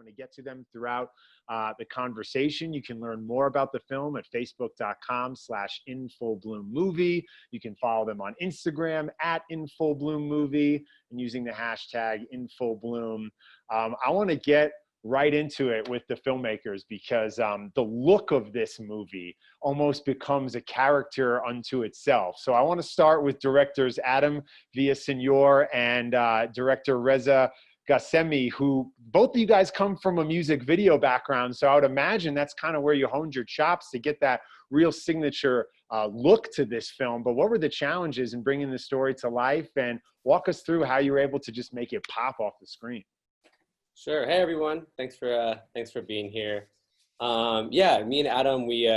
going to get to them throughout the conversation. You can learn more about the film at facebook.com/InFullBloomMovie. You can follow them on Instagram at InFullBloomMovie and using the hashtag InFullBloom. I want to get right into it with the filmmakers because the look of this movie almost becomes a character unto itself. So I want to start with directors Adam VillaSeñor and director Reza Ghassemi, who both of you guys come from a music video background. So I would imagine that's kind of where you honed your chops to get that real signature look to this film. But what were the challenges in bringing the story to life, and walk us through how you were able to just make it pop off the screen? Sure. Hey everyone, thanks for being here. Yeah, me and Adam, we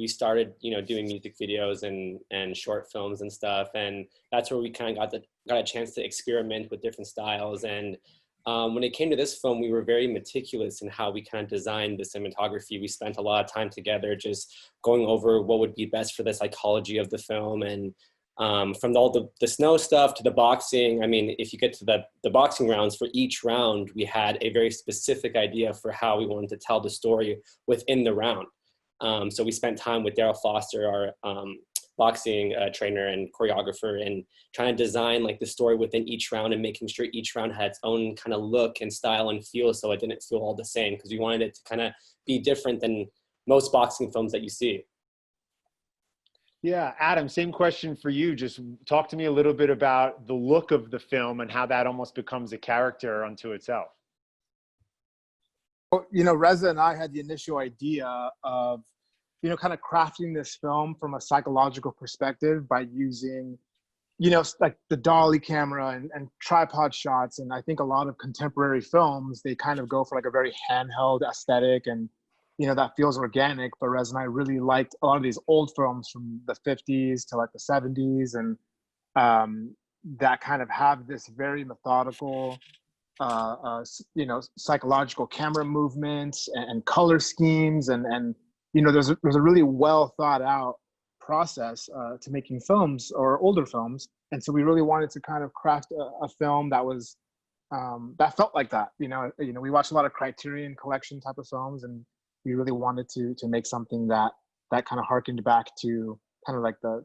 started doing music videos and short films and stuff, and that's where we kind of got a chance to experiment with different styles. And when it came to this film, we were very meticulous in how we kind of designed the cinematography. We spent a lot of time together just going over what would be best for the psychology of the film. And from all the snow stuff to the boxing, I mean, if you get to the boxing rounds, for each round, we had a very specific idea for how we wanted to tell the story within the round. So we spent time with Daryl Foster, our boxing trainer and choreographer, and trying to design like the story within each round and making sure each round had its own kind of look and style and feel, so it didn't feel all the same, because we wanted it to kind of be different than most boxing films that you see. Yeah, Adam, same question for you. Just talk to me a little bit about the look of the film and how that almost becomes a character unto itself. Well, Reza and I had the initial idea of, kind of crafting this film from a psychological perspective by using, like the dolly camera and tripod shots. And I think a lot of contemporary films, they kind of go for like a very handheld aesthetic, and that feels organic. But Rez and I really liked a lot of these old films from the 50s to like the 70s, and that kind of have this very methodical, psychological camera movements and color schemes, and there's a really well thought out process to making films or older films. And so we really wanted to kind of craft a film that was that felt like that. We watched a lot of Criterion Collection type of films, and we really wanted to make something that kind of harkened back to kind of like the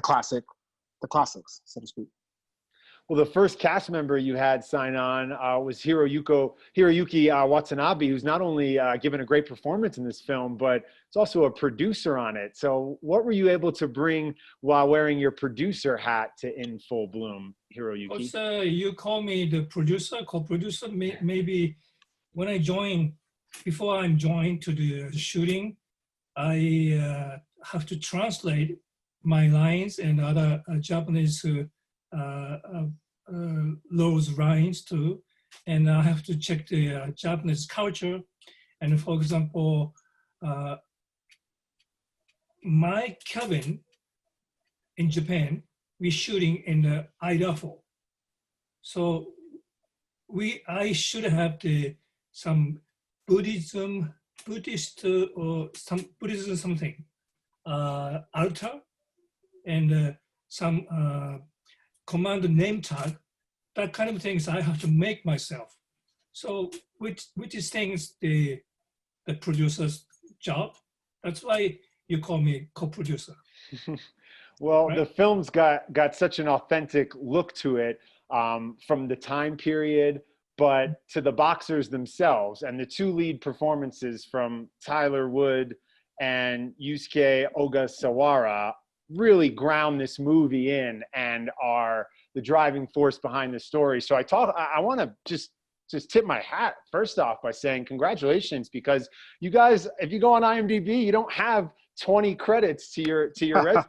classics, so to speak. Well, the first cast member you had sign on was Hiroyuki Watanabe, who's not only given a great performance in this film, but it's also a producer on it. So what were you able to bring while wearing your producer hat to In Full Bloom, Hiroyuki? You call me the producer, co-producer. Maybe when I joined, before I'm joined to the shooting, I have to translate my lines and other Japanese those lines too, and I have to check the Japanese culture. And for example, my cabin in Japan, we're shooting in the Idaho, so I should have some Buddhist or some Buddhism something altar and some command name tag, that kind of things I have to make myself. So which is things the producer's job. That's why you call me co-producer. Well, right? The film's got such an authentic look to it, from the time period, but to the boxers themselves, and the two lead performances from Tyler Wood and Yusuke Ogasawara really ground this movie in and are the driving force behind the story. So I want to just tip my hat first off by saying congratulations, because you guys, if you go on IMDb, you don't have 20 credits to your resume.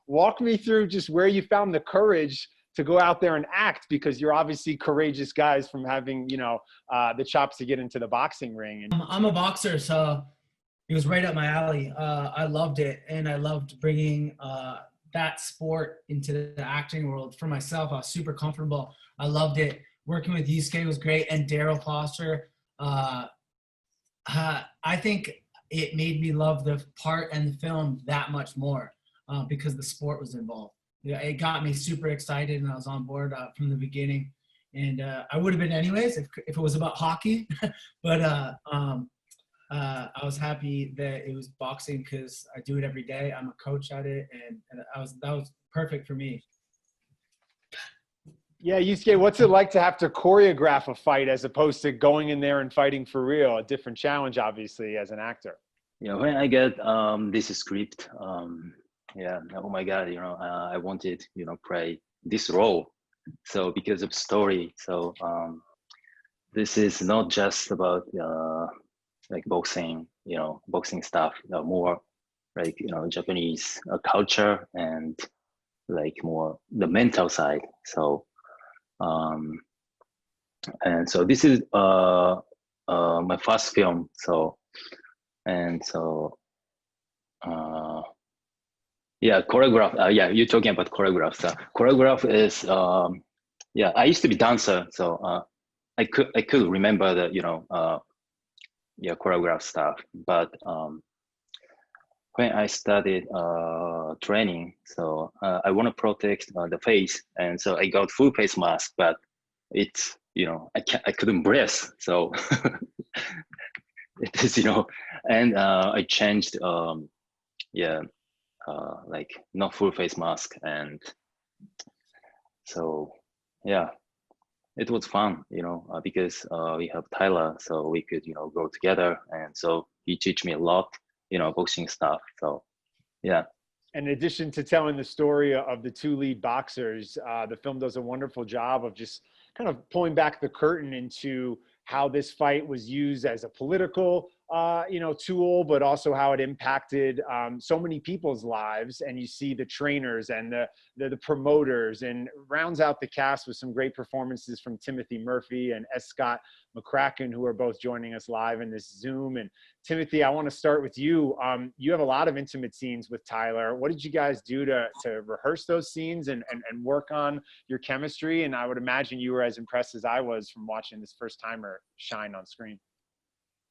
Walk me through just where you found the courage to go out there and act, because you're obviously courageous guys from having, the chops to get into the boxing ring. I'm a boxer, so it was right up my alley. I loved it, and I loved bringing that sport into the acting world for myself. I was super comfortable. I loved it. Working with Yusuke was great, and Daryl Foster. I think it made me love the part and the film that much more because the sport was involved. It got me super excited, and I was on board from the beginning. And I would have been anyways if it was about hockey. But I was happy that it was boxing because I do it every day. I'm a coach at it, and that was perfect for me. Yeah, Yusuke, what's it like to have to choreograph a fight as opposed to going in there and fighting for real? A different challenge, obviously, as an actor. Yeah, when I get this script, yeah, oh my God, I wanted, play this role. So because of story, so this is not just about like boxing, boxing stuff, more like, Japanese culture and like more the mental side. So, and so this is my first film. So, and so, yeah, choreograph. Yeah, you're talking about choreograph. So choreograph is, yeah, I used to be dancer, so I could remember the yeah, choreograph stuff. But when I started training, so I want to protect the face, and so I got full face mask, but it's I couldn't breathe, so it is and I changed yeah. Like not full face mask, and so yeah, it was fun, because we have Tyler, so we could go together, and so he teach me a lot, boxing stuff. So yeah. In addition to telling the story of the two lead boxers, the film does a wonderful job of just kind of pulling back the curtain into how this fight was used as a political tool, but also how it impacted so many people's lives. And you see the trainers and the promoters, and rounds out the cast with some great performances from Timothy Murphy and S. Scott McCracken, who are both joining us live in this Zoom. And Timothy, I want to start with you. You have a lot of intimate scenes with Tyler. What did you guys do to rehearse those scenes and work on your chemistry? And I would imagine you were as impressed as I was from watching this first timer shine on screen.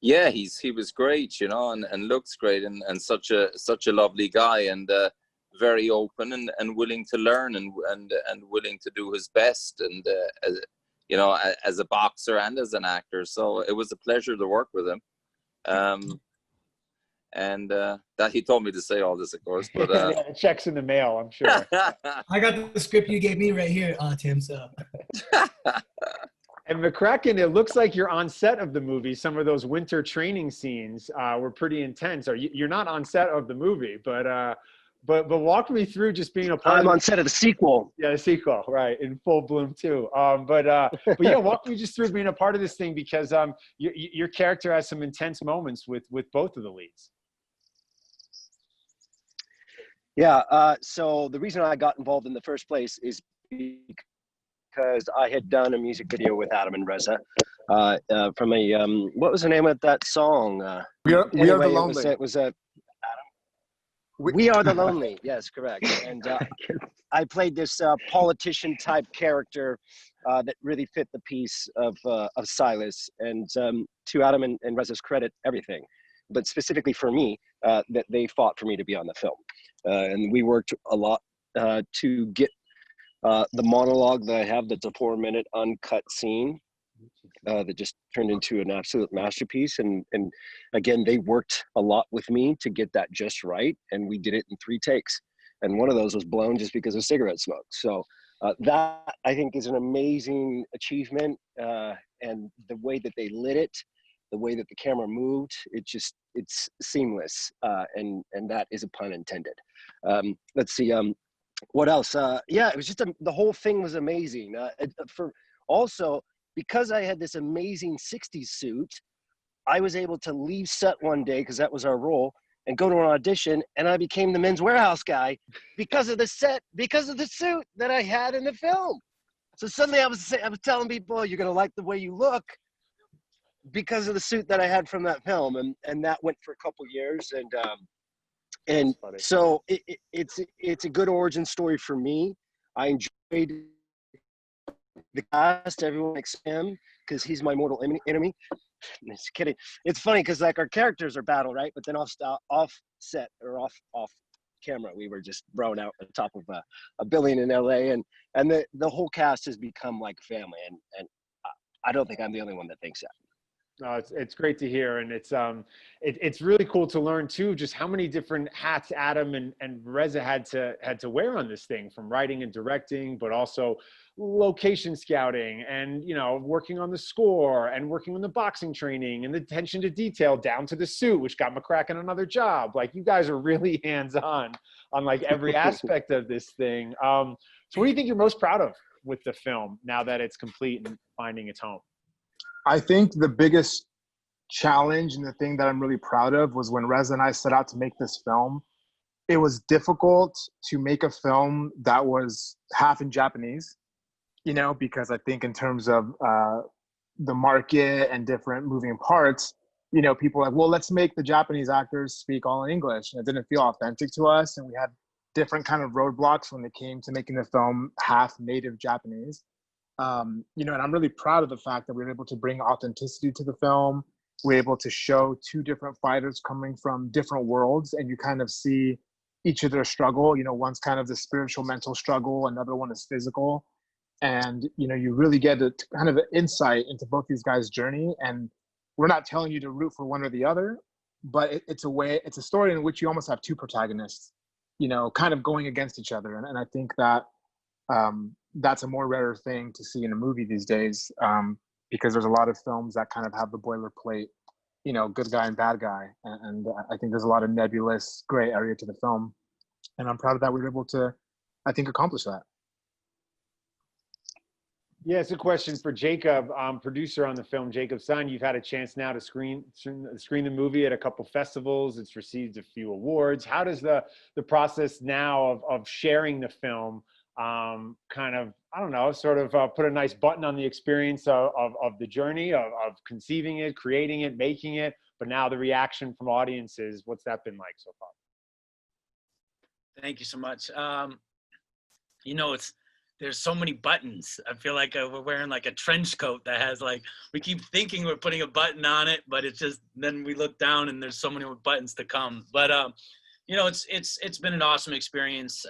Yeah, he was great, and looks great, and such a lovely guy, and very open and willing to learn and willing to do his best, and as a boxer and as an actor. So it was a pleasure to work with him. And that he told me to say all this, of course, but yeah, the check's in the mail, I'm sure. I got the script you gave me right here, Tim. So. And McCracken, it looks like you're on set of the movie. Some of those winter training scenes were pretty intense. You're not on set of the movie, but walk me through just being a part. I'm on set of the sequel. Yeah, the sequel, right, in full bloom too. But yeah, walk me just through being a part of this thing, because your character has some intense moments with both of the leads. Yeah. So the reason I got involved in the first place is because I had done a music video with Adam and Reza from a what was the name of that song? We are the lonely. It was Adam. We Are the Lonely. Yes, correct. And I played this politician type character that really fit the piece of Silas. And to Adam and Reza's credit, everything, but specifically for me, that they fought for me to be on the film. And we worked a lot to get the monologue that I have, that's a 4-minute uncut scene that just turned into an absolute masterpiece. And again, they worked a lot with me to get that just right. And we did it in 3 takes. And one of those was blown just because of cigarette smoke. So that, I think, is an amazing achievement. And the way that they lit it, the way that the camera moved, it's seamless. And that is a pun intended. Let's see. What else? Yeah, it was just the whole thing was amazing. Also, because I had this amazing 60s suit, I was able to leave set one day, because that was our role, and go to an audition, and I became the Men's Warehouse guy because of the suit that I had in the film. So suddenly I was telling people, you're gonna like the way you look because of the suit that I had from that film, and that went for a couple years, and so it's a good origin story for me. I enjoyed the cast. Everyone likes him because he's my mortal enemy. Just kidding. It's funny because like our characters are battle, right? But then off set or off camera. We were just thrown out on top of a building in LA, and the whole cast has become like family. And I don't think I'm the only one that thinks that. No, it's great to hear, and it's really cool to learn too just how many different hats Adam and Reza had to wear on this thing, from writing and directing, but also location scouting, and working on the score, and working on the boxing training, and the attention to detail down to the suit, which got McCracken another job. Like, you guys are really hands-on on like every aspect of this thing. So what do you think you're most proud of with the film now that it's complete and finding its home? I think the biggest challenge and the thing that I'm really proud of was when Reza and I set out to make this film. It was difficult to make a film that was half in Japanese, because I think in terms of the market and different moving parts, people were like, well, let's make the Japanese actors speak all in English. And it didn't feel authentic to us. And we had different kind of roadblocks when it came to making the film half native Japanese. And I'm really proud of the fact that we were able to bring authenticity to the film. We're able to show two different fighters coming from different worlds, and you kind of see each of their struggle. One's kind of the spiritual, mental struggle. Another one is physical. And, you really get a kind of an insight into both these guys' journey. And we're not telling you to root for one or the other, but it's a story in which you almost have two protagonists, kind of going against each other. And I think that, that's a more rare thing to see in a movie these days, because there's a lot of films that kind of have the boilerplate, good guy and bad guy. And I think there's a lot of nebulous gray area to the film. And I'm proud that we were able to, I think, accomplish that. Yeah, it's a question for Jacob, producer on the film, Jacob Stein. You've had a chance now to screen the movie at a couple festivals. It's received a few awards. How does the process now of sharing the film kind of, I don't know, sort of put a nice button on the experience of the journey of conceiving it, creating it, making it, but now the reaction from audiences, what's that been like so far? Thank you so much. There's so many buttons. I feel like we're wearing like a trench coat that has we keep thinking we're putting a button on it, but it's just, then we look down and there's so many more buttons to come. But, it's been an awesome experience.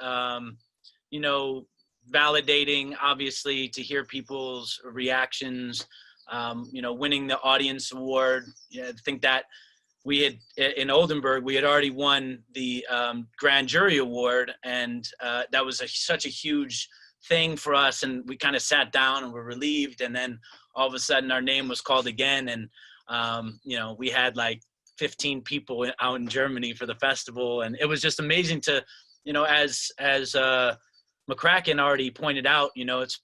Validating, obviously, to hear people's reactions, winning the audience award. I think that we had, in Oldenburg, we had already won the grand jury award, and that was such a huge thing for us, and we kind of sat down and were relieved, and then all of a sudden our name was called again, and we had 15 people out in Germany for the festival, and it was just amazing to, as McCracken already pointed out, it's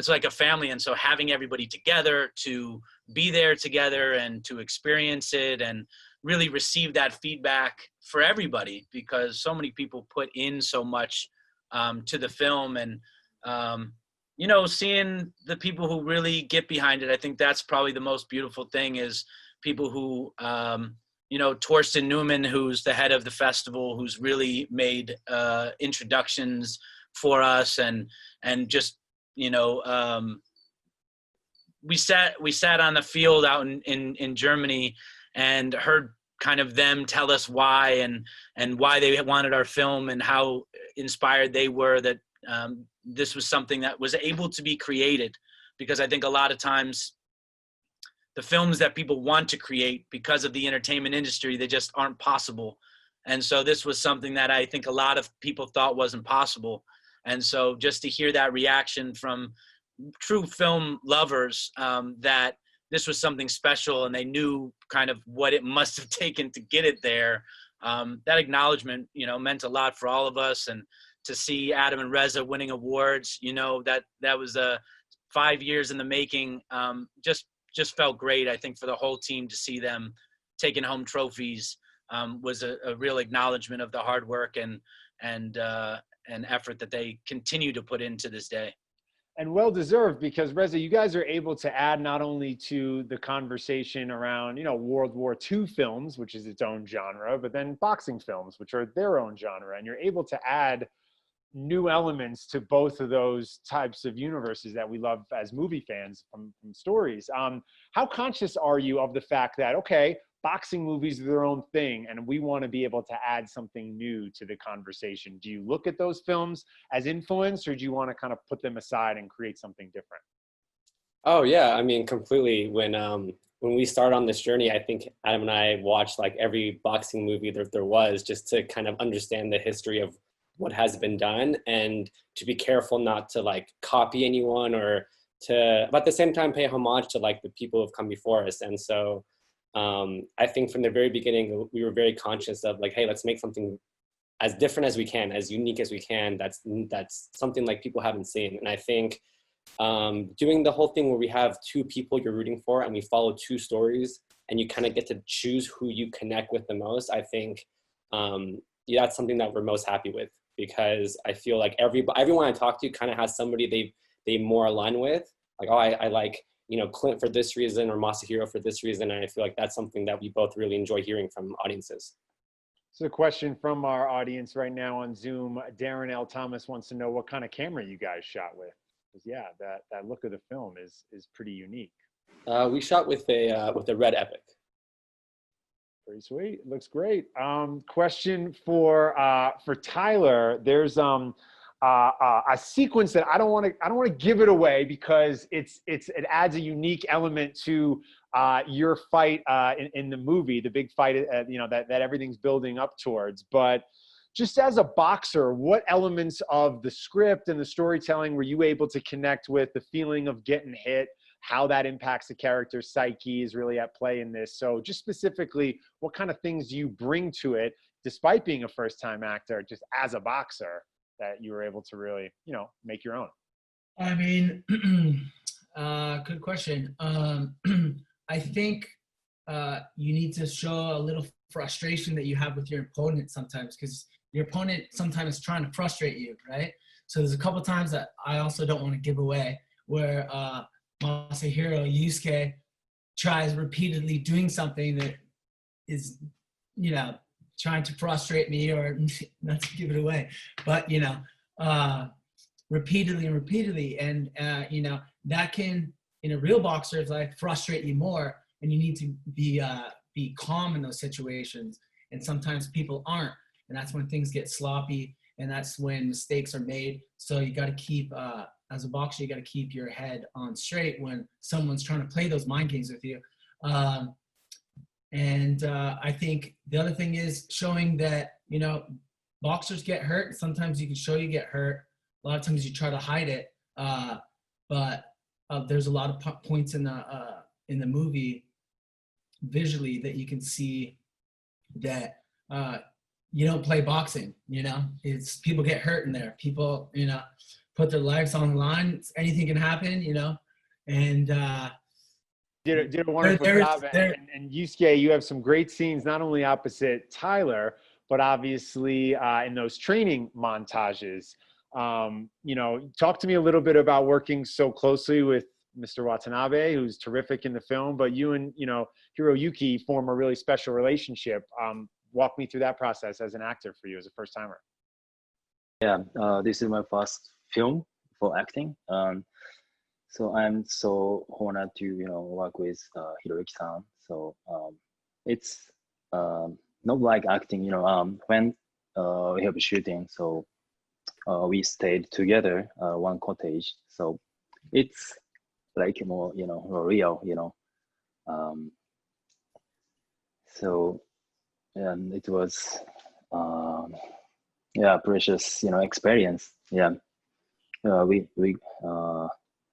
like a family. And so having everybody together to be there together and to experience it and really receive that feedback for everybody, because so many people put in so much to the film, and, seeing the people who really get behind it. I think that's probably the most beautiful thing, is people who, Torsten Newman, who's the head of the festival, who's really made introductions for us, and just, we sat on the field out in Germany and heard kind of them tell us why and why they wanted our film, and how inspired they were that this was something that was able to be created. Because I think a lot of times the films that people want to create, because of the entertainment industry, they just aren't possible. And so this was something that I think a lot of people thought wasn't possible. And so just to hear that reaction from true film lovers, that this was something special, and they knew kind of what it must have taken to get it there. That acknowledgement, meant a lot for all of us. And to see Adam and Reza winning awards, that was 5 years in the making. Just felt great. I think for the whole team to see them taking home trophies was a real acknowledgement of the hard work and effort that they continue to put into this day. And well-deserved, because Reza, you guys are able to add not only to the conversation around, World War II films, which is its own genre, but then boxing films, which are their own genre. And you're able to add new elements to both of those types of universes that we love as movie fans from stories. How conscious are you of the fact that, okay, boxing movies are their own thing, and we want to be able to add something new to the conversation. Do you look at those films as influence, or do you want to kind of put them aside and create something different? Oh yeah, I mean, completely. When we started on this journey, I think Adam and I watched like every boxing movie that there was, just to kind of understand the history of what has been done, and to be careful not to like copy anyone, or to, but at the same time, pay homage to like the people who have come before us. And so I think from the very beginning, we were very conscious of like, hey, let's make something as different as we can, as unique as we can. That's something like people haven't seen. And I think doing the whole thing where we have two people you're rooting for and we follow two stories and you kind of get to choose who you connect with the most, I think yeah, that's something that we're most happy with, because I feel like everyone I talk to kind of has somebody they more align with. Like, oh, I like, you know, Clint for this reason, or Masahiro for this reason. And I feel like that's something that we both really enjoy hearing from audiences. So a question from our audience right now on Zoom. Darren L. Thomas wants to know what kind of camera you guys shot with. Because yeah, that look of the film is pretty unique. We shot with a Red Epic. Pretty sweet. It looks great. Question for Tyler. There's a sequence that I don't want to give it away, because it adds a unique element to your fight in the movie, the big fight, you know, that everything's building up towards. But just as a boxer, what elements of the script and the storytelling were you able to connect with? The feeling of getting hit, how that impacts the character's psyche is really at play in this. So just specifically, what kind of things do you bring to it, despite being a first-time actor, just as a boxer, that you were able to really, you know, make your own? I mean, good question. I think you need to show a little frustration that you have with your opponent sometimes, because your opponent sometimes is trying to frustrate you, right? So there's a couple times that I also don't want to give away, where Masahiro, Yusuke, tries repeatedly doing something that is, you know, trying to frustrate me, or not to give it away, but, you know, repeatedly. And, you know, that can, in a real boxer's life, frustrate you more, and you need to be calm in those situations. And sometimes people aren't, and that's when things get sloppy, and that's when mistakes are made. So you got to keep, as a boxer, you got to keep your head on straight when someone's trying to play those mind games with you. And I think the other thing is showing that, you know, boxers get hurt. Sometimes you can show you get hurt. A lot of times you try to hide it. But there's a lot of points in the movie visually that you can see that you don't play boxing, you know? It's people get hurt in there. People, you know, put their lives on the line. Anything can happen, you know? And did a wonderful job. And Yusuke, you have some great scenes, not only opposite Tyler, but obviously in those training montages. You know, talk to me a little bit about working so closely with Mr. Watanabe, who's terrific in the film, but you and, you know, Hiroyuki form a really special relationship. Walk me through that process as an actor for you as a first timer. Yeah, this is my first film for acting. So I'm so honored to, you know, work with Hiroyuki-san. So it's not like acting, you know, when we have a shooting, so we stayed together, one cottage. So it's like more, you know, more real, you know. So, and it was, yeah, precious, you know, experience. Yeah,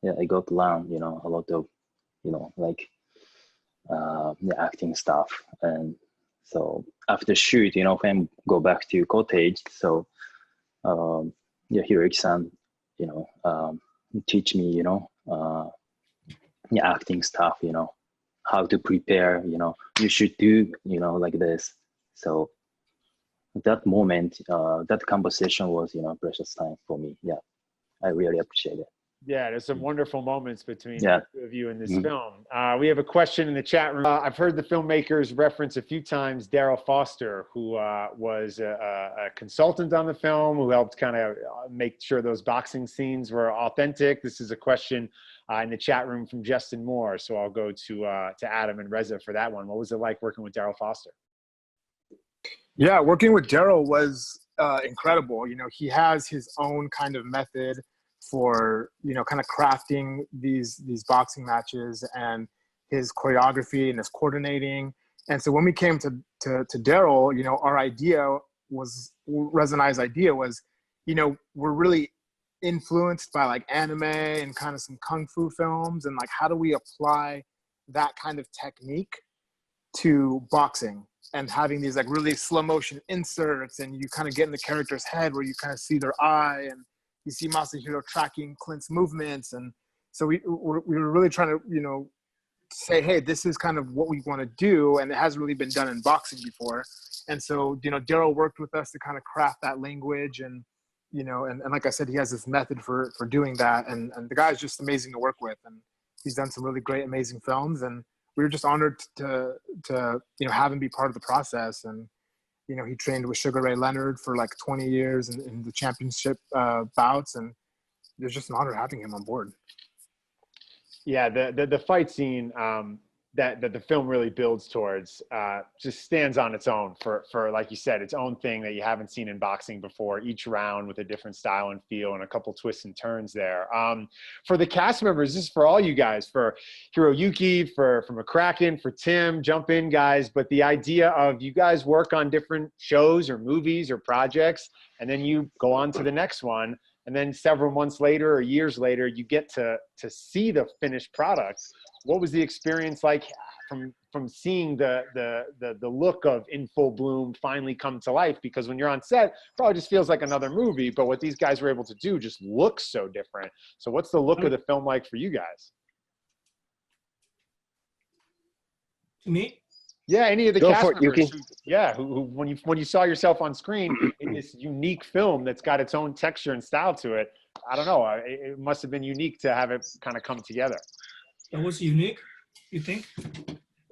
yeah, I got to learn, you know, a lot of, you know, like the acting stuff. And so after shoot, you know, when I go back to cottage, so yeah, Hiroyuki-san, you know, teach me, you know, yeah, acting stuff, you know, how to prepare, you know, you should do, you know, like this. So that moment, that conversation was, you know, precious time for me. Yeah, I really appreciate it. Yeah, there's some wonderful moments between Yeah. the two of you in this Mhm. film. We have a question in the chat room. I've heard the filmmakers reference a few times Daryl Foster, who was a consultant on the film, who helped kind of make sure those boxing scenes were authentic. This is a question in the chat room from Justin Moore. So I'll go to Adam and Reza for that one. What was it like working with Daryl Foster? Yeah, working with Daryl was incredible. You know, he has his own kind of method for, you know, kind of crafting these boxing matches, and his choreography and his coordinating. And so when we came to Daryl, you know, our idea was, Reza and I's idea was, you know, we're really influenced by like anime and kind of some kung fu films, and like how do we apply that kind of technique to boxing, and having these like really slow motion inserts, and you kind of get in the character's head where you kind of see their eye, and you see Masahiro tracking Clint's movements. And so we were really trying to, you know, say, hey, this is kind of what we want to do, and it hasn't really been done in boxing before. And so, you know, Daryl worked with us to kind of craft that language, and, you know, and like I said, he has this method for doing that, and the guy's just amazing to work with, and he's done some really great, amazing films, and we were just honored to you know, have him be part of the process. And, you know, he trained with Sugar Ray Leonard for like 20 years in the championship bouts, and it was just an honor having him on board. Yeah, the fight scene that the film really builds towards just stands on its own for, like you said, its own thing that you haven't seen in boxing before. Each round with a different style and feel, and a couple twists and turns there. For the cast members, this is for all you guys, for Hiroyuki, for McCracken, for Tim, jump in, guys. But the idea of you guys work on different shows or movies or projects, and then you go on to the next one. And then several months later or years later, you get to see the finished product. What was the experience like from seeing the look of In Full Bloom finally come to life? Because when you're on set, it probably just feels like another movie, but what these guys were able to do just looks so different. So what's the look of the film like for you guys? Me? Yeah, any of the Go cast for it, members. Yuki. Who when you saw yourself on screen in this unique film that's got its own texture and style to it, I don't know. It must have been unique to have it kind of come together. That was unique, you think?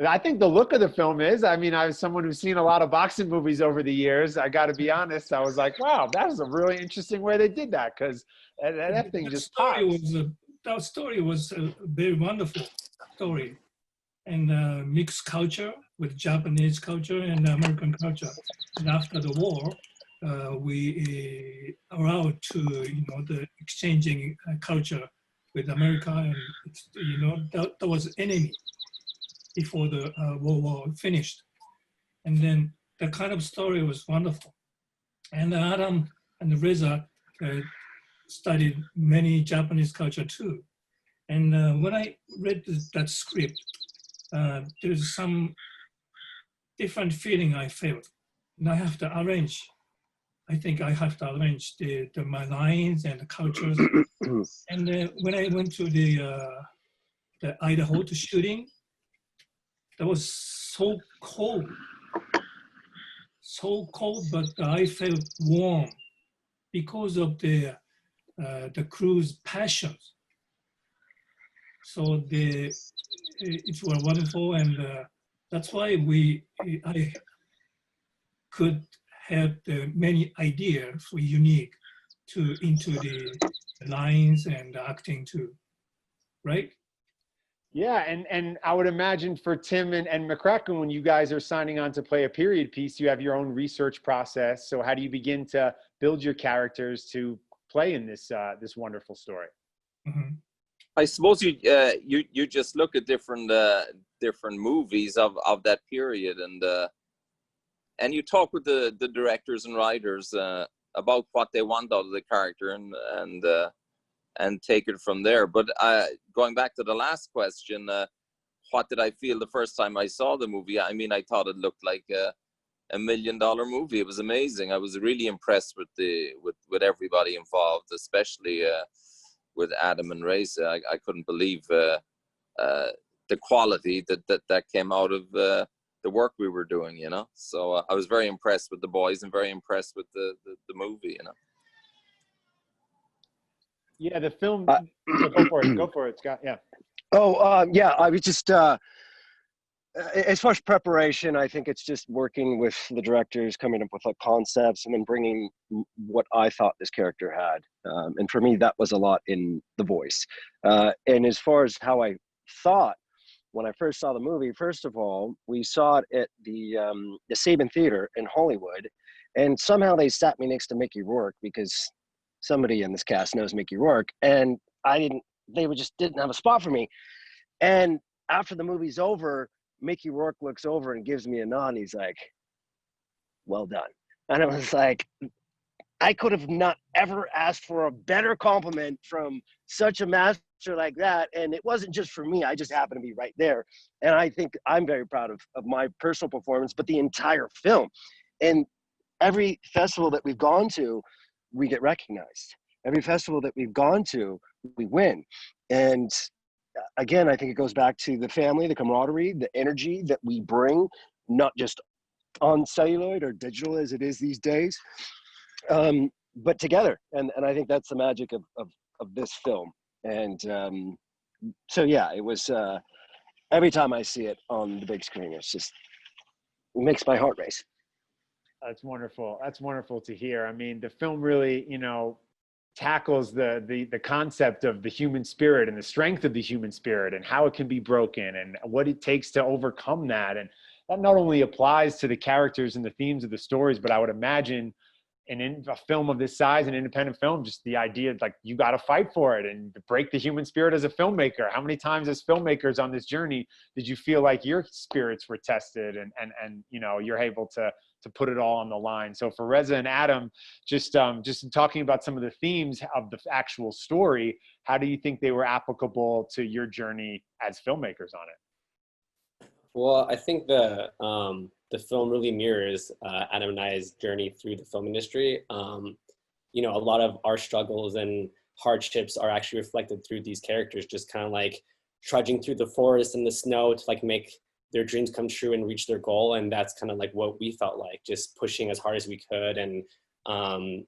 I think the look of the film is, I mean, I was someone who's seen a lot of boxing movies over the years. I got to be honest. I was like, wow, that was a really interesting way they did that, because that thing just pops. That story was a very wonderful story, and mixed culture with Japanese culture and American culture. And after the war, we allowed to, you know, the exchanging culture with America, and you know, that was enemy before the World War finished. And then that kind of story was wonderful. And Adam and Reza studied many Japanese culture too. And when I read that script, there's some different feeling I felt. And I have to arrange. I think I have to arrange my lines and the cultures. And when I went to the Idaho to shooting, that was so cold, but I felt warm because of the crew's passions. So it was wonderful, and that's why I could have many ideas for unique into the lines and the acting too, right? Yeah, and I would imagine for Tim and McCracken, when you guys are signing on to play a period piece, you have your own research process. So how do you begin to build your characters to play in this wonderful story? Mm-hmm. I suppose you just look at different movies of that period, and you talk with the directors and writers about what they want out of the character, and take it from there. But going back to the last question, what did I feel the first time I saw the movie? I mean, I thought it looked like a $1 million movie. It was amazing. I was really impressed with everybody involved, especially with Adam and Reza. I couldn't believe the quality that came out of the work we were doing, you know. So I was very impressed with the boys and very impressed with the movie, you know. Yeah, the film. Uh, Go for it. Go for it, Scott. Yeah. Yeah, I was just, as far as preparation, I think it's just working with the directors, coming up with like concepts, and then bringing what I thought this character had. And for me, that was a lot in the voice. And as far as how I thought when I first saw the movie, first of all, we saw it at the Saban Theater in Hollywood, and somehow they sat me next to Mickey Rourke because somebody in this cast knows Mickey Rourke, and they just didn't have a spot for me. And after the movie's over, Mickey Rourke looks over and gives me a nod, and he's like, "Well done." And I was like, I could have not ever asked for a better compliment from such a master like that. And it wasn't just for me. I just happened to be right there. And I think I'm very proud of my personal performance, but the entire film. And every festival that we've gone to, we get recognized. Every festival that we've gone to, we win. And again, I think it goes back to the family, the camaraderie, the energy that we bring, not just on celluloid or digital as it is these days, but together. And I think that's the magic of this film. And so, yeah, it was, every time I see it on the big screen, it makes my heart race. That's wonderful. That's wonderful to hear. I mean, the film really, tackles the concept of the human spirit and the strength of the human spirit and how it can be broken and what it takes to overcome that. And that not only applies to the characters and the themes of the stories, but I would imagine in a film of this size, an independent film, just the idea like you got to fight for it and break the human spirit as a filmmaker. How many times as filmmakers on this journey did you feel like your spirits were tested and you're able to put it all on the line? So for Reza and Adam, just talking about some of the themes of the actual story, how do you think they were applicable to your journey as filmmakers on it? Well, I think the film really mirrors Adam and I's journey through the film industry. A lot of our struggles and hardships are actually reflected through these characters, just kind of like trudging through the forest and the snow to like make their dreams come true and reach their goal. And that's kind of like what we felt like, just pushing as hard as we could and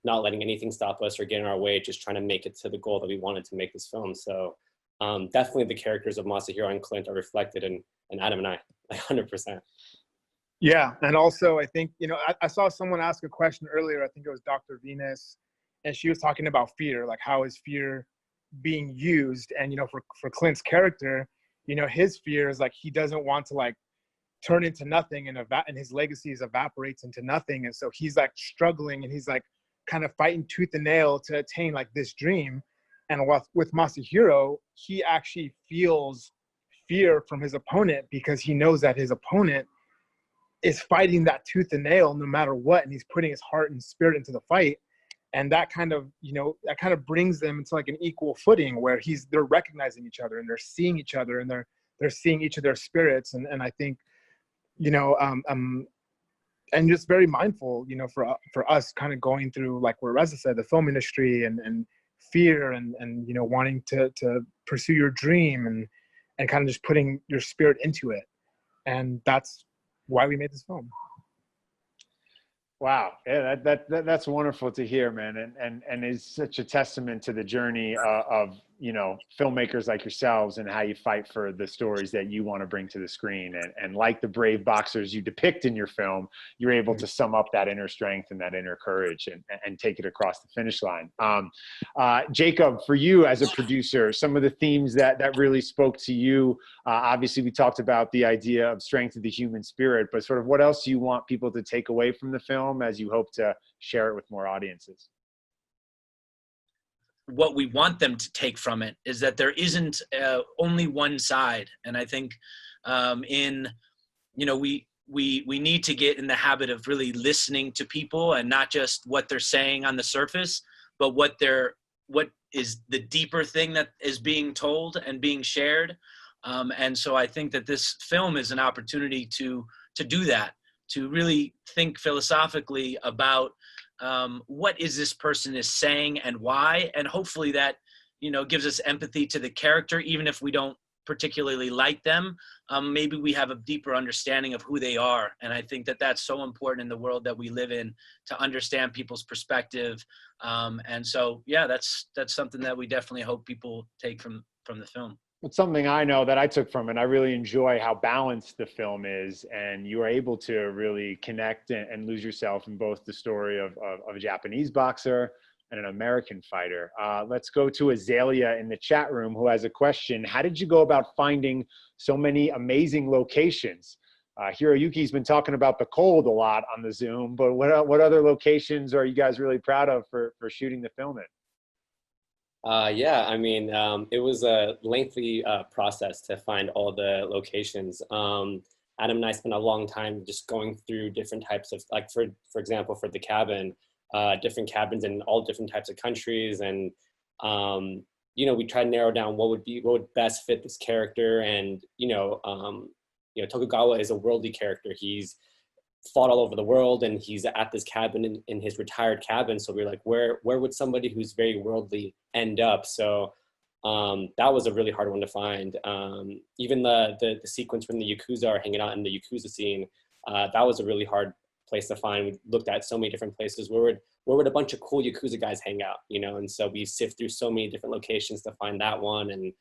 not letting anything stop us or get in our way, just trying to make it to the goal that we wanted to make this film. So definitely the characters of Masahiro and Clint are reflected in Adam and I, like 100%. Yeah, and also I think, I saw someone ask a question earlier, I think it was Dr. Venus, and she was talking about fear, like how is fear being used? And, for Clint's character, his fear is like he doesn't want to like turn into nothing and his legacy evaporates into nothing. And so he's like struggling and he's like kind of fighting tooth and nail to attain like this dream. And with Masahiro, he actually feels fear from his opponent because he knows that his opponent is fighting that tooth and nail no matter what. And he's putting his heart and spirit into the fight. And that kind of, brings them into like an equal footing where they're recognizing each other and they're seeing each other and they're seeing each of their spirits. And I think, and just very mindful, for us kind of going through, like what Reza said, the film industry and fear and wanting to pursue your dream and kind of just putting your spirit into it. And that's why we made this film. Wow. Yeah, that's wonderful to hear, man. And is such a testament to the journey of, filmmakers like yourselves and how you fight for the stories that you want to bring to the screen. And like the brave boxers you depict in your film, you're able to sum up that inner strength and that inner courage and take it across the finish line. Jacob, for you as a producer, some of the themes that really spoke to you, obviously we talked about the idea of strength of the human spirit, but sort of what else do you want people to take away from the film as you hope to share it with more audiences? What we want them to take from it is that there isn't only one side. And I think we need to get in the habit of really listening to people and not just what they're saying on the surface, but what is the deeper thing that is being told and being shared. And so I think that this film is an opportunity to do that, to really think philosophically about what is this person is saying and why, and hopefully that gives us empathy to the character, even if we don't particularly like them, maybe we have a deeper understanding of who they are. And I think that that's so important in the world that we live in, to understand people's perspective. And so, yeah, that's something that we definitely hope people take from the film. It's something I know that I took from it. I really enjoy how balanced the film is, and you are able to really connect and lose yourself in both the story of a Japanese boxer and an American fighter. Let's go to Azalea in the chat room, who has a question. How did you go about finding so many amazing locations? Hiroyuki's been talking about the cold a lot on the Zoom, but what other locations are you guys really proud of for shooting the film in? Yeah, I mean, it was a lengthy process to find all the locations. Adam and I spent a long time just going through different types of, like, for example, for the cabin, different cabins in all different types of countries. And, you know, we tried to narrow down what would best fit this character. And, Tokugawa is a worldly character. He's fought all over the world, and he's at this cabin in his retired cabin. So we were like, where would somebody who's very worldly end up? So that was a really hard one to find. Even the sequence when the Yakuza are hanging out in the Yakuza scene, that was a really hard place to find. We looked at so many different places. Where would a bunch of cool Yakuza guys hang out, and so we sift through so many different locations to find that one. And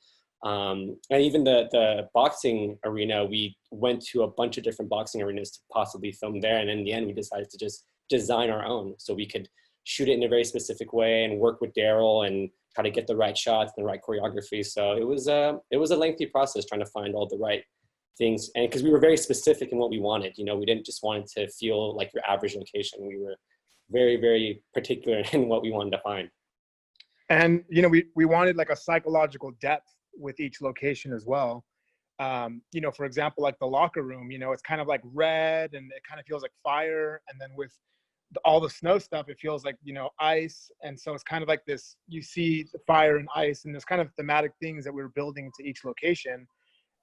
even the boxing arena, we went to a bunch of different boxing arenas to possibly film there. And in the end, we decided to just design our own so we could shoot it in a very specific way and work with Daryl and try to get the right shots and the right choreography. So it was a lengthy process trying to find all the right things. And because we were very specific in what we wanted, we didn't just want it to feel like your average location. We were very, very particular in what we wanted to find. And, we wanted like a psychological depth with each location as well. For example, like the locker room, it's kind of like red and it kind of feels like fire. And then with all the snow stuff, it feels like, ice. And so it's kind of like this, you see the fire and ice, and there's kind of thematic things that we were building to each location.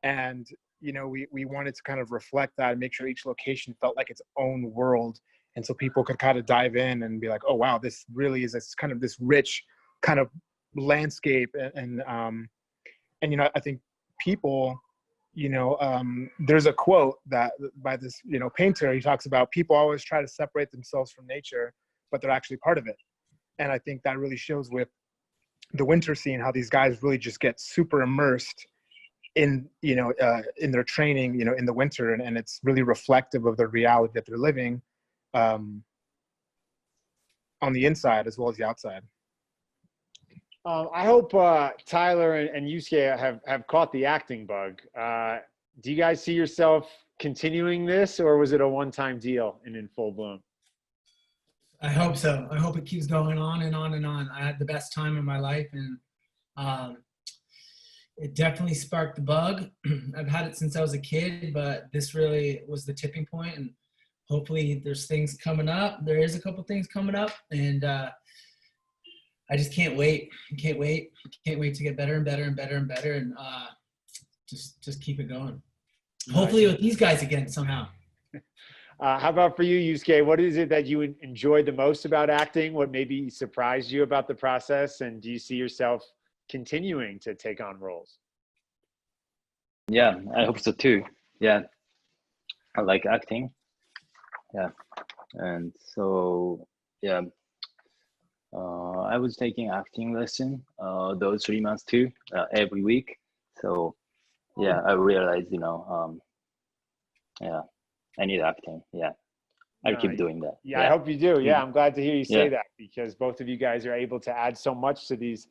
And, we wanted to kind of reflect that and make sure each location felt like its own world. And so people could kind of dive in and be like, oh, wow, this really is this kind of this rich kind of landscape. And I think people, there's a quote that by this, painter, he talks about people always try to separate themselves from nature, but they're actually part of it. And I think that really shows with the winter scene, how these guys really just get super immersed in their training, in the winter. And it's really reflective of the reality that they're living on the inside as well as the outside. I hope Tyler and Yusuke have caught the acting bug. Do you guys see yourself continuing this, or was it a one-time deal and in full bloom? I hope so. I hope it keeps going on and on and on. I had the best time in my life, and it definitely sparked the bug. I've had it since I was a kid, but this really was the tipping point, and hopefully there's things coming up. There is a couple things coming up, and I just can't wait. Can't wait to get better and better and better and better, and just keep it going. Nice. Hopefully with these guys again somehow. How about for you, Yusuke? What is it that you enjoyed the most about acting? What maybe surprised you about the process? And do you see yourself continuing to take on roles? Yeah, I hope so too. Yeah, I like acting. Yeah, and so, yeah. I was taking acting lesson those 3 months too, every week. So yeah, I realized, yeah, I need acting. Yeah, I'll keep doing that. Yeah, I hope you do. Yeah, I'm glad to hear you say that, because both of you guys are able to add so much to these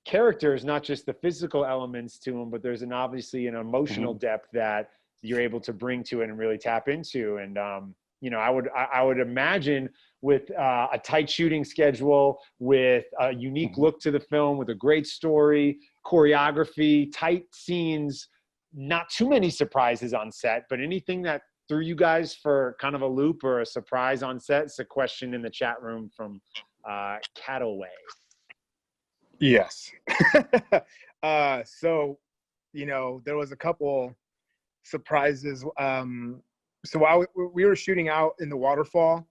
characters, not just the physical elements to them, but there's obviously an emotional depth that you're able to bring to it and really tap into. And I would imagine with a tight shooting schedule, with a unique look to the film, with a great story, choreography, tight scenes, not too many surprises on set, but anything that threw you guys for kind of a loop or a surprise on set? It's a question in the chat room from Cataway. Yes. So, there was a couple surprises. So while we were shooting out in the waterfall,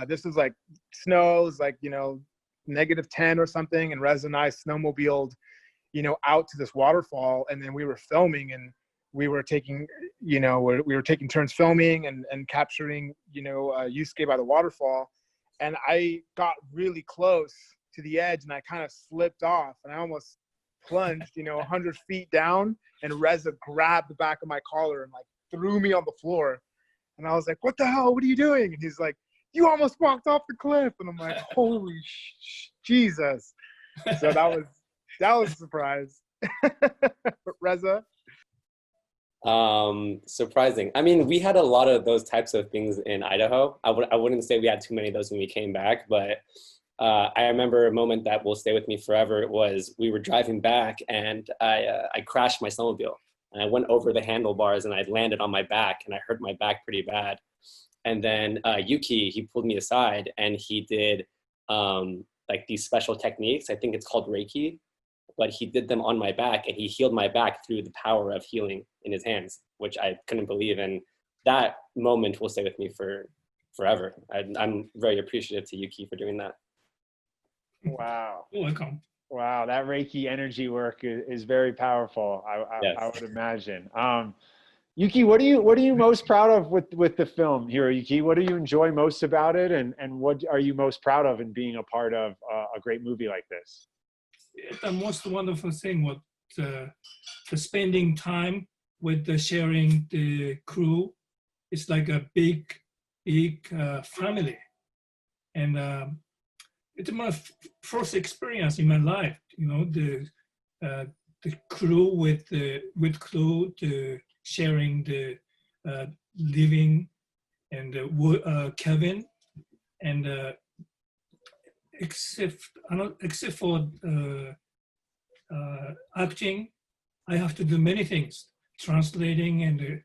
this was like snows, like, -10 or something. And Reza and I snowmobiled out to this waterfall, and then we were filming, and we were taking, we were taking turns filming and capturing, Yusuke by the waterfall. And I got really close to the edge, and I kind of slipped off, and I almost plunged, 100 feet down, and Reza grabbed the back of my collar and like threw me on the floor. And I was like, what the hell? What are you doing? And he's like, you almost walked off the cliff. And I'm like, holy Jesus. So that was a surprise. Reza? Surprising. I mean, we had a lot of those types of things in Idaho. I wouldn't say we had too many of those when we came back, but I remember a moment that will stay with me forever. It was, we were driving back, and I crashed my snowmobile, and I went over the handlebars, and I landed on my back, and I hurt my back pretty bad. And then Yuki, he pulled me aside, and he did like these special techniques. I think it's called Reiki, but he did them on my back, and he healed my back through the power of healing in his hands, which I couldn't believe. And that moment will stay with me forever. I'm very appreciative to Yuki for doing that. Wow. You're welcome. Wow, that Reiki energy work is very powerful. Yes. I would imagine. Yuki, what are you most proud of with the film, Hiroyuki? What do you enjoy most about it, and what are you most proud of in being a part of a great movie like this? The most wonderful thing was the spending time with the sharing the crew. It's like a big family, and it's my first experience in my life. The crew with crew, the sharing the living, and Kevin, and except for acting, I have to do many things: translating and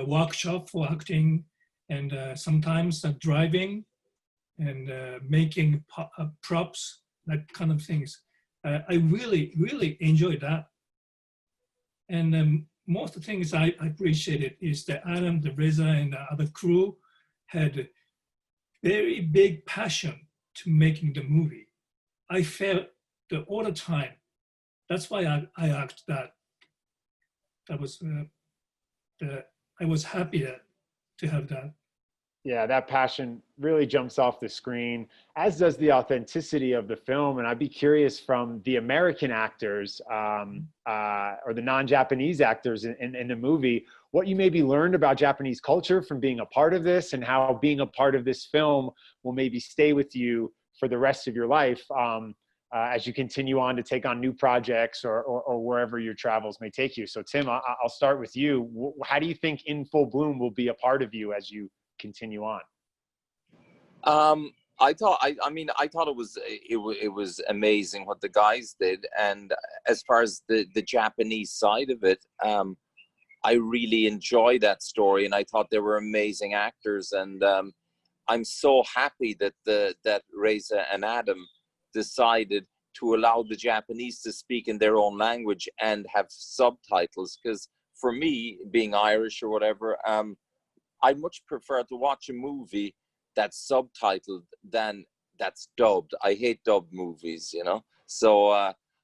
workshop for acting, and sometimes driving and making props, that kind of things. I really enjoy that. And most of the things I appreciated is that Adam, the Reza, and the other crew had very big passion to making the movie. I felt that all the time. That's why I asked that. That was I was happy to have that. Yeah, that passion really jumps off the screen, as does the authenticity of the film. And I'd be curious from the American actors or the non-Japanese actors in the movie, what you maybe learned about Japanese culture from being a part of this, and how being a part of this film will maybe stay with you for the rest of your life as you continue on to take on new projects or wherever your travels may take you. So Tim, I'll start with you. How do you think In Full Bloom will be a part of you as you continue on? I thought it was amazing what the guys did, and as far as the Japanese side of it, I really enjoyed that story, and I thought they were amazing actors, and I'm so happy that Reza and Adam decided to allow the Japanese to speak in their own language and have subtitles, because for me, being Irish or whatever, I much prefer to watch a movie that's subtitled than that's dubbed. I hate dubbed movies, So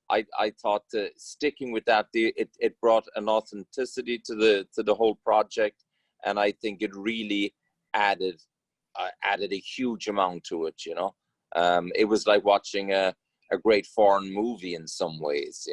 I thought sticking with that, it brought an authenticity to the whole project, and I think it really added a huge amount to it. It was like watching a great foreign movie in some ways.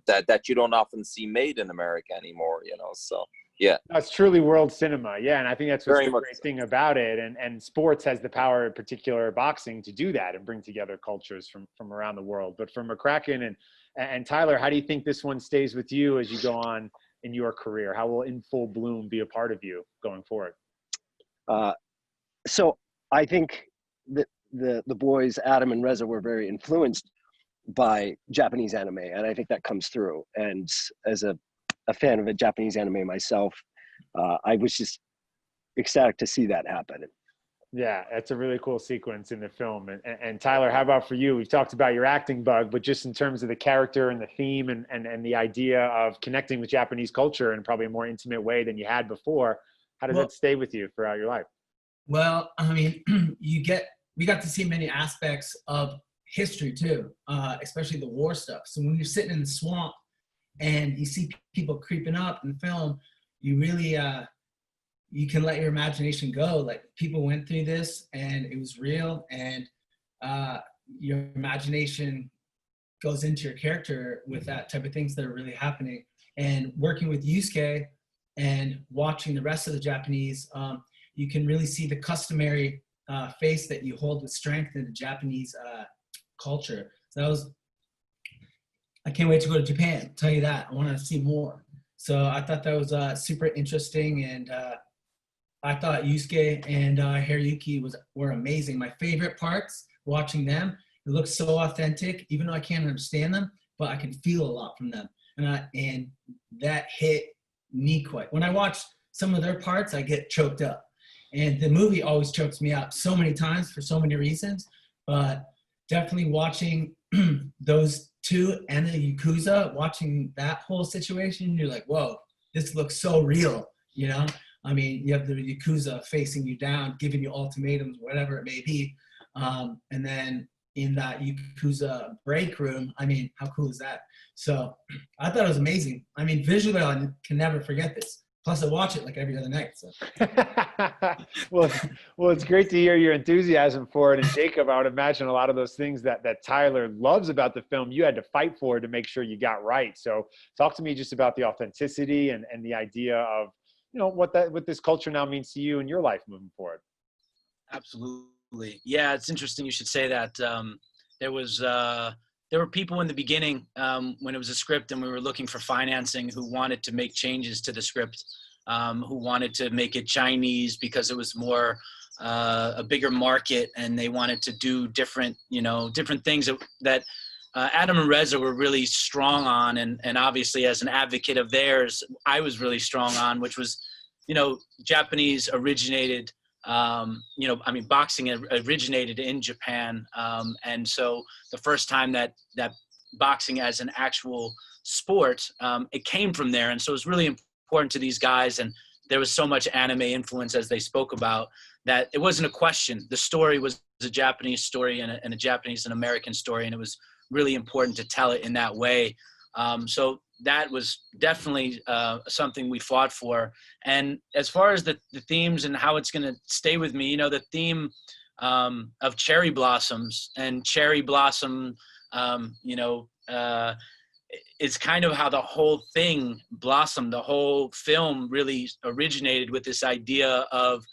That you don't often see made in America anymore. So. Yeah, that's truly world cinema. Yeah, and I think that's what's the great thing about it. And sports has the power, in particular boxing, to do that and bring together cultures from around the world. But for McCracken and Tyler, how do you think this one stays with you as you go on in your career? How will In Full Bloom be a part of you going forward? So I think that the boys, Adam and Reza, were very influenced by Japanese anime, and I think that comes through. And as a fan of a Japanese anime myself, I was just ecstatic to see that happen. Yeah, that's a really cool sequence in the film. And Tyler, how about for you? We've talked about your acting bug, but just in terms of the character and the theme and the idea of connecting with Japanese culture in probably a more intimate way than you had before, how does that stay with you throughout your life? Well, I mean, we got to see many aspects of history too, especially the war stuff. So when you're sitting in the swamp and you see people creeping up in the film, you really, you can let your imagination go. Like, people went through this and it was real, and your imagination goes into your character with that type of things that are really happening. And working with Yusuke and watching the rest of the Japanese, you can really see the customary face that you hold with strength in the Japanese culture. So that was, I can't wait to go to Japan, I'll tell you that. I want to see more. So I thought that was super interesting, and I thought Yusuke and Hiroyuki were amazing. My favorite parts, watching them, it looks so authentic, even though I can't understand them, but I can feel a lot from them. And that hit me quite. When I watch some of their parts, I get choked up. And the movie always chokes me up so many times for so many reasons, but definitely watching those two and the Yakuza, watching that whole situation, you're like, whoa, this looks so real, you know? I mean, you have the Yakuza facing you down, giving you ultimatums, whatever it may be. And then in that Yakuza break room, I mean, how cool is that? So I thought it was amazing. I mean, visually, I can never forget this. Plus, I watch it like every other night. So. well, it's great to hear your enthusiasm for it. And Jacob, I would imagine a lot of those things that Tyler loves about the film, you had to fight for to make sure you got right. So talk to me just about the authenticity and the idea of, you know, what this culture now means to you in your life moving forward. Absolutely. Yeah, it's interesting you should say that. There were people in the beginning when it was a script and we were looking for financing who wanted to make changes to the script, who wanted to make it Chinese because it was more a bigger market, and they wanted to do different things that Adam and Reza were really strong on, and obviously as an advocate of theirs, I was really strong on, which was, Japanese originated. Boxing originated in Japan. And so the first time that boxing as an actual sport, it came from there. And so it was really important to these guys. And there was so much anime influence, as they spoke about, that it wasn't a question. The story was a Japanese story and a Japanese and American story. And it was really important to tell it in that way. So that was definitely something we fought for. And as far as the themes and how it's going to stay with me, the theme of cherry blossoms and cherry blossom, it's kind of how the whole thing blossomed. The whole film really originated with this idea of,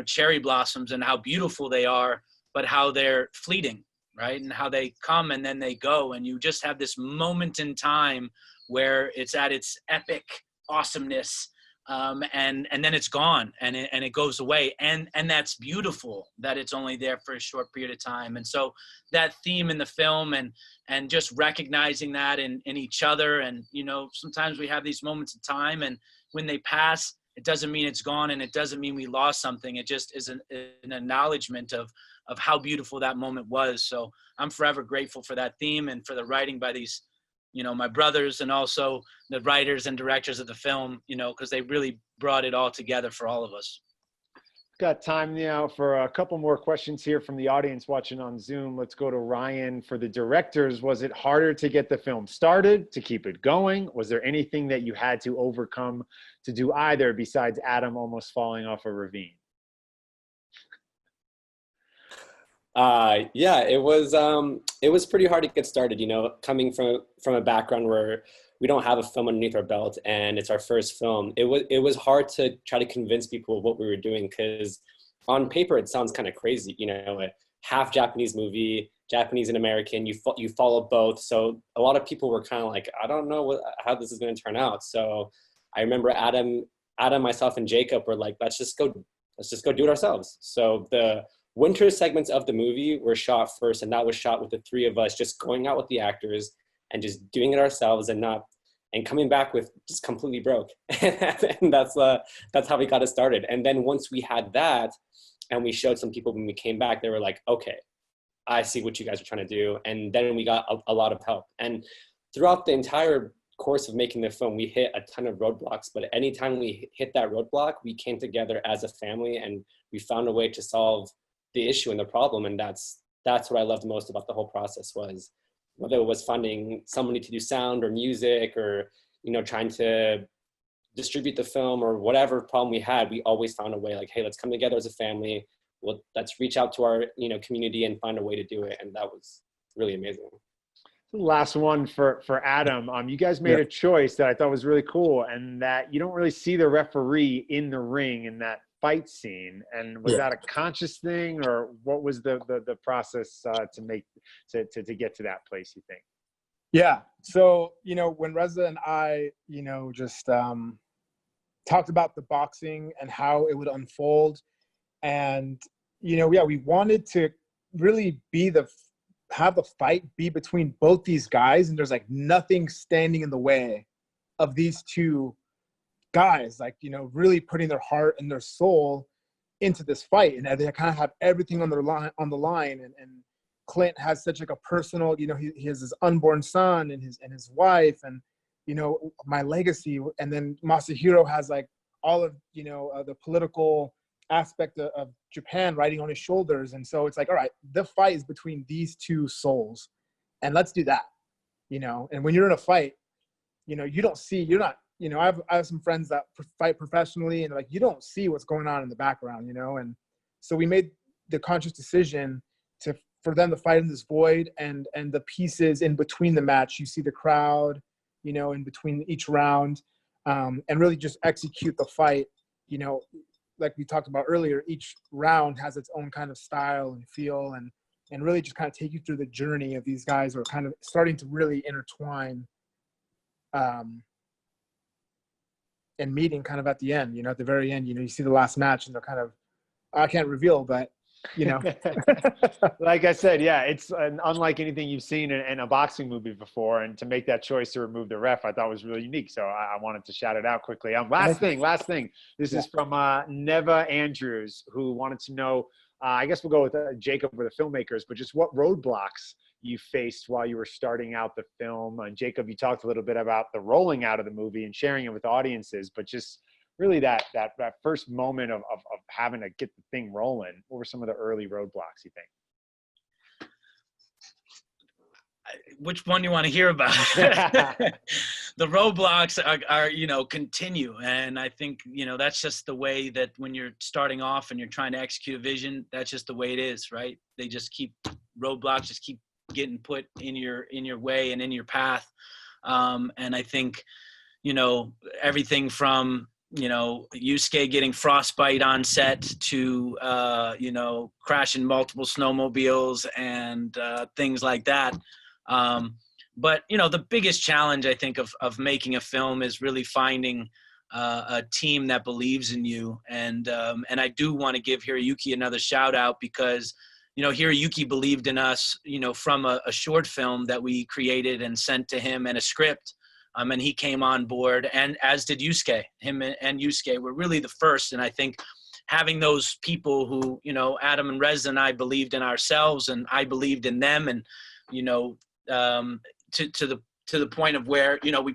cherry blossoms and how beautiful they are, but how they're fleeting, right? And how they come and then they go. And you just have this moment in time where it's at its epic awesomeness, and then it's gone and it goes away, and that's beautiful that it's only there for a short period of time. And so that theme in the film and just recognizing that in each other, and sometimes we have these moments of time, and when they pass, it doesn't mean it's gone, and it doesn't mean we lost something. It just is an acknowledgement of how beautiful that moment was. So I'm forever grateful for that theme and for the writing by these my brothers, and also the writers and directors of the film, because they really brought it all together for all of us. Got time now for a couple more questions here from the audience watching on Zoom. Let's go to Ryan. For the directors, was it harder to get the film started, to keep it going? Was there anything that you had to overcome to do either, besides Adam almost falling off a ravine? Yeah, it was pretty hard to get started, coming from a background where we don't have a film underneath our belt and it's our first film. It was hard to try to convince people of what we were doing, because on paper it sounds kind of crazy, a half Japanese movie, Japanese and American, you follow both. So a lot of people were kind of like, I don't know how this is going to turn out. So I remember Adam, myself, and Jacob were like, let's just go do it ourselves. So the winter segments of the movie were shot first, and that was shot with the three of us just going out with the actors and just doing it ourselves, and coming back with just completely broke. And that's how we got it started. And then once we had that and we showed some people when we came back, they were like, okay, I see what you guys are trying to do. And then we got a lot of help. And throughout the entire course of making the film, we hit a ton of roadblocks, but anytime we hit that roadblock, we came together as a family and we found a way to solve the issue and the problem. And that's what I loved most about the whole process, was whether it was finding somebody to do sound or music or you know, trying to distribute the film or whatever problem we had, we always found a way, like, hey, let's come together as a family. Well, let's reach out to our, you know, community and find a way to do it. And that was really amazing. Last one for Adam. You guys made a choice that I thought was really cool, and that you don't really see the referee in the ring in that fight scene. And was that a conscious thing, or what was the process to get to that place, you think? Yeah. So, you know, when Reza and I, you know, just talked about the boxing and how it would unfold, and, you know, we wanted to really have the fight be between both these guys, and there's like nothing standing in the way of these two guys, like, you know, really putting their heart and their soul into this fight, and they kind of have everything on the line. And Clint has such like a personal, you know, he has his unborn son and his wife, and, you know, my legacy. And then Masahiro has like all of, you know, the political aspect of Japan riding on his shoulders. And so it's like, all right, the fight is between these two souls, and let's do that, you know. And when you're in a fight, you know, you're not, you know, I have some friends that fight professionally, and like, you don't see what's going on in the background, you know. And so we made the conscious decision for them to fight in this void, and the pieces in between the match, you see the crowd, you know, in between each round, and really just execute the fight, you know. Like we talked about earlier, each round has its own kind of style and feel, and really just kind of take you through the journey of these guys who are kind of starting to really intertwine, and meeting kind of at the end, you know, at the very end, you know, you see the last match, and they're kind of, I can't reveal, but, you know. Like I said, yeah, it's unlike anything you've seen in a boxing movie before, and to make that choice to remove the ref, I thought was really unique. So I wanted to shout it out quickly. Last thing. This is from Neva Andrews, who wanted to know, I guess we'll go with Jacob or the filmmakers, but just what roadblocks you faced while you were starting out the film. And Jacob, you talked a little bit about the rolling out of the movie and sharing it with audiences, but just really that first moment of having to get the thing rolling. What were some of the early roadblocks, you think? Which one do you want to hear about? The roadblocks are, you know, continue. And I think, you know, that's just the way that when you're starting off and you're trying to execute a vision, that's just the way it is, right? They just roadblocks just keep getting put in your way and in your path. And I think, you know, everything from, you know, Yusuke getting frostbite on set to, you know, crashing multiple snowmobiles and things like that. But, you know, the biggest challenge, I think, of making a film is really finding a team that believes in you. And I do want to give Hiroyuki another shout out, because, you know, Hiroyuki believed in us, you know, from a short film that we created and sent to him, and a script. And he came on board, and as did Yusuke. Him and Yusuke were really the first. And I think having those people who, you know, Adam and Reza and I believed in ourselves, and I believed in them, and, you know, to the point of where, you know, we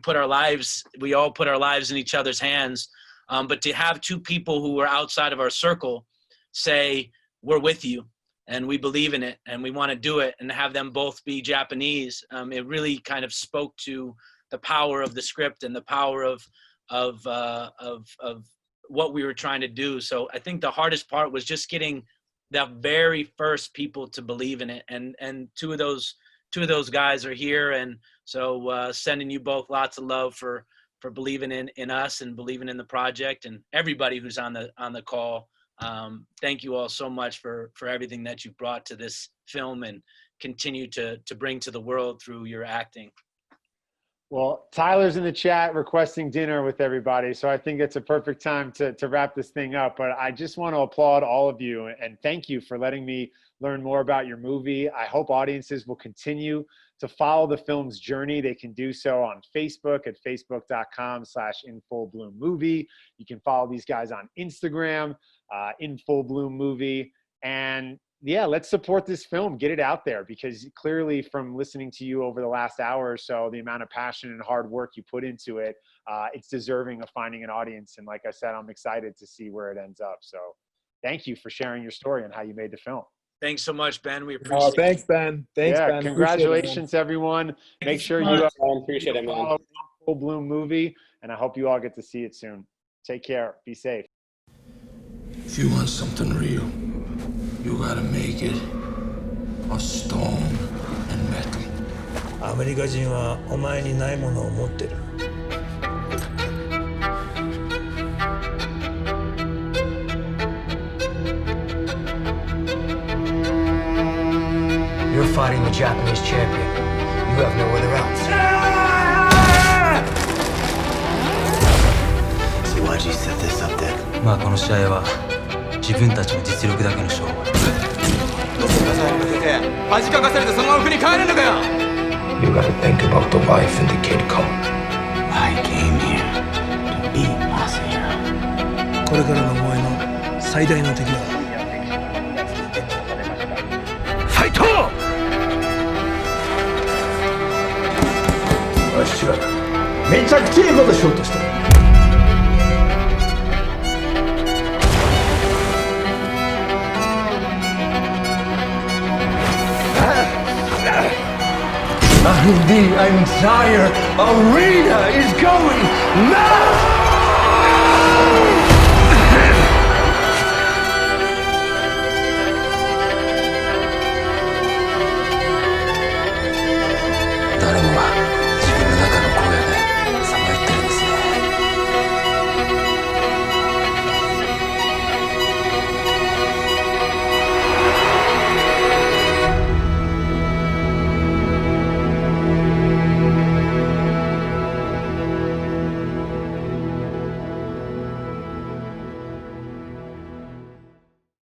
all put our lives in each other's hands. But to have two people who were outside of our circle say, we're with you and we believe in it and we want to do it, and have them both be Japanese, it really kind of spoke to the power of the script and the power of what we were trying to do. So I think the hardest part was just getting the very first people to believe in it. And two of those guys are here. And so sending you both lots of love for believing in us and believing in the project, and everybody who's on the call. Thank you all so much for everything that you brought to this film and continue to bring to the world through your acting. Well, Tyler's in the chat requesting dinner with everybody, so I think it's a perfect time to wrap this thing up. But I just want to applaud all of you and thank you for letting me learn more about your movie. I hope audiences will continue to follow the film's journey. They can do so on Facebook at facebook.com/InFullBloomMovie. You can follow these guys on Instagram, InFullBloomMovie. And yeah, let's support this film, get it out there, because clearly from listening to you over the last hour or so, the amount of passion and hard work you put into it, it's deserving of finding an audience. And like I said, I'm excited to see where it ends up. So thank you for sharing your story and how you made the film. Thanks so much, Ben. We appreciate it. Thanks, Ben. Thanks, Ben. Congratulations, everyone. Make sure you appreciate it, man. Full Bloom movie, and I hope you all get to see it soon. Take care. Be safe. If you want something real, you gotta make it of stone and metal. アメリカ人はお前にないものを持ってる。You're fighting the Japanese champion. You have no other else. So why'd you set this up then? まあこの試合は自分たちの実力だけの勝負。どうせガサに向けて恥かかされてそのまま国帰れんのかよ You gotta think about the wife and the kid coming. I came here to beat Masahiro. これからのお前の最大の敵はファイト！わしはめちゃくちゃいいことしようとした。And the entire arena is going mad!